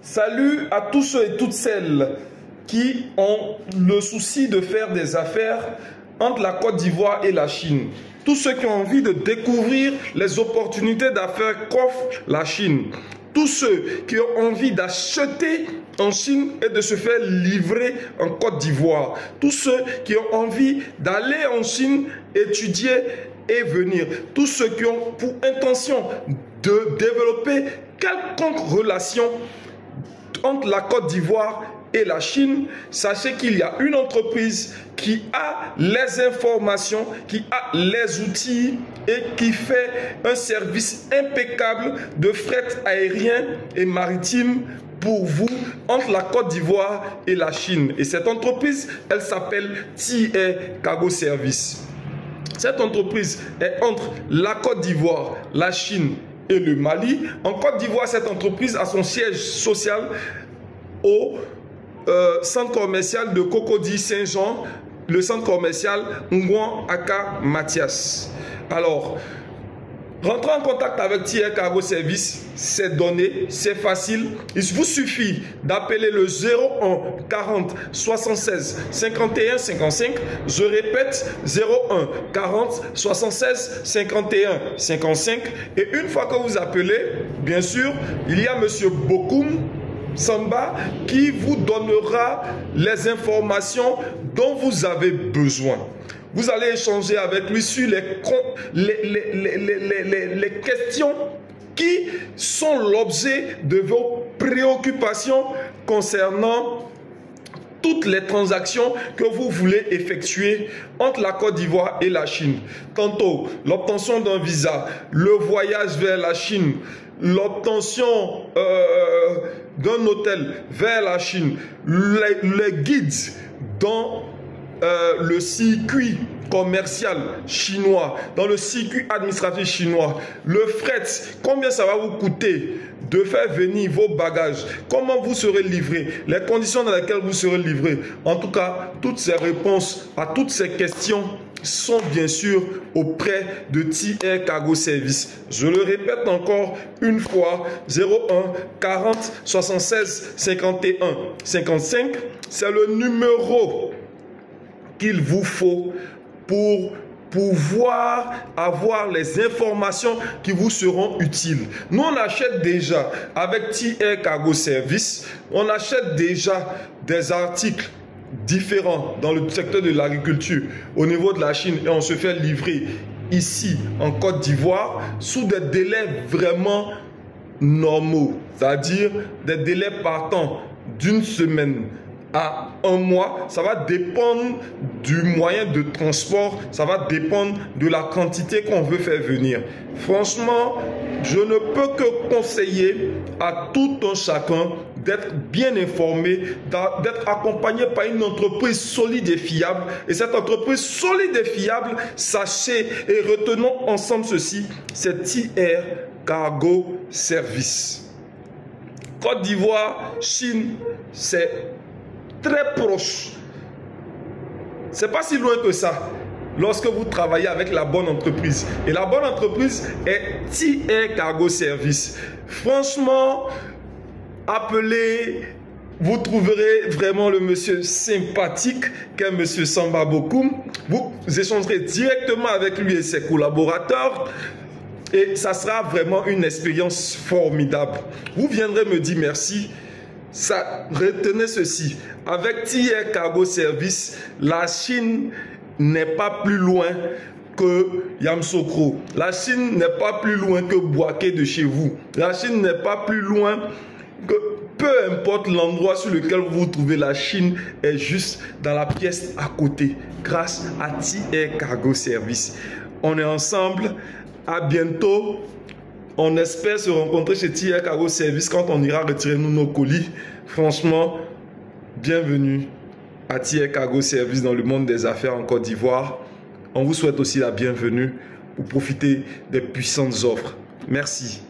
Salut à tous ceux et toutes celles qui ont le souci de faire des affaires entre la Côte d'Ivoire et la Chine. Tous ceux qui ont envie de découvrir les opportunités d'affaires qu'offre la Chine. Tous ceux qui ont envie d'acheter en Chine et de se faire livrer en Côte d'Ivoire. Tous ceux qui ont envie d'aller en Chine, étudier et venir. Tous ceux qui ont pour intention de développer quelconque relation entre la Côte d'Ivoire et la Chine, sachez qu'il y a une entreprise qui a les informations, qui a les outils et qui fait un service impeccable de fret aérien et maritime pour vous entre la Côte d'Ivoire et la Chine. Et cette entreprise, elle s'appelle TA Cargo Service. Cette entreprise est entre la Côte d'Ivoire, la Chine et le Mali. En Côte d'Ivoire, cette entreprise a son siège social au centre commercial de Cocody Saint-Jean, le centre commercial Ngouan Aka Mathias. Alors, rentrez en contact avec TA Cargo Service, c'est donné, c'est facile. Il vous suffit d'appeler le 01 40 76 51 55. Je répète, 01 40 76 51 55. Et une fois que vous appelez, bien sûr, il y a Monsieur Bokoum Samba qui vous donnera les informations dont vous avez besoin. Vous allez échanger avec lui sur les questions qui sont l'objet de vos préoccupations concernant toutes les transactions que vous voulez effectuer entre la Côte d'Ivoire et la Chine. Tantôt, l'obtention d'un visa, le voyage vers la Chine, l'obtention d'un hôtel vers la Chine, les guides dans le circuit commercial chinois, dans le circuit administratif chinois, le fret, combien ça va vous coûter de faire venir vos bagages, comment vous serez livré, les conditions dans lesquelles vous serez livré. En tout cas, toutes ces réponses à toutes ces questions sont bien sûr auprès de TA Cargo Service. Je le répète encore une fois, 01 40 76 51 55, c'est le numéro qu'il vous faut pour pouvoir avoir les informations qui vous seront utiles. Nous, on achète déjà avec TA Cargo Service, on achète déjà des articles différents dans le secteur de l'agriculture au niveau de la Chine et on se fait livrer ici en Côte d'Ivoire sous des délais vraiment normaux, c'est-à-dire des délais partant d'une semaine à un mois. Ça va dépendre du moyen de transport, ça va dépendre de la quantité qu'on veut faire venir. Franchement, je ne peux que conseiller à tout un chacun d'être bien informé, d'être accompagné par une entreprise solide et fiable. Et cette entreprise solide et fiable, sachez et retenons ensemble ceci, c'est TA Cargo Service. Côte d'Ivoire, Chine, c'est très proche. C'est pas si loin que ça lorsque vous travaillez avec la bonne entreprise. Et la bonne entreprise est TA Cargo Service. Franchement, appelez, vous trouverez vraiment le monsieur sympathique qu'est monsieur Samba Bokoum. Vous échangerez directement avec lui et ses collaborateurs. Et ça sera vraiment une expérience formidable. Vous viendrez me dire merci. Ça, retenez ceci, avec TA Cargo Service, la Chine n'est pas plus loin que Yamoussoukro. La Chine n'est pas plus loin que Bouaké de chez vous. La Chine n'est pas plus loin que peu importe l'endroit sur lequel vous vous trouvez, la Chine est juste dans la pièce à côté grâce à TA Cargo Service. On est ensemble, à bientôt. On espère se rencontrer chez TA Cargo Service quand on ira retirer nos colis. Franchement, bienvenue à TA Cargo Service dans le monde des affaires en Côte d'Ivoire. On vous souhaite aussi la bienvenue pour profiter des puissantes offres. Merci.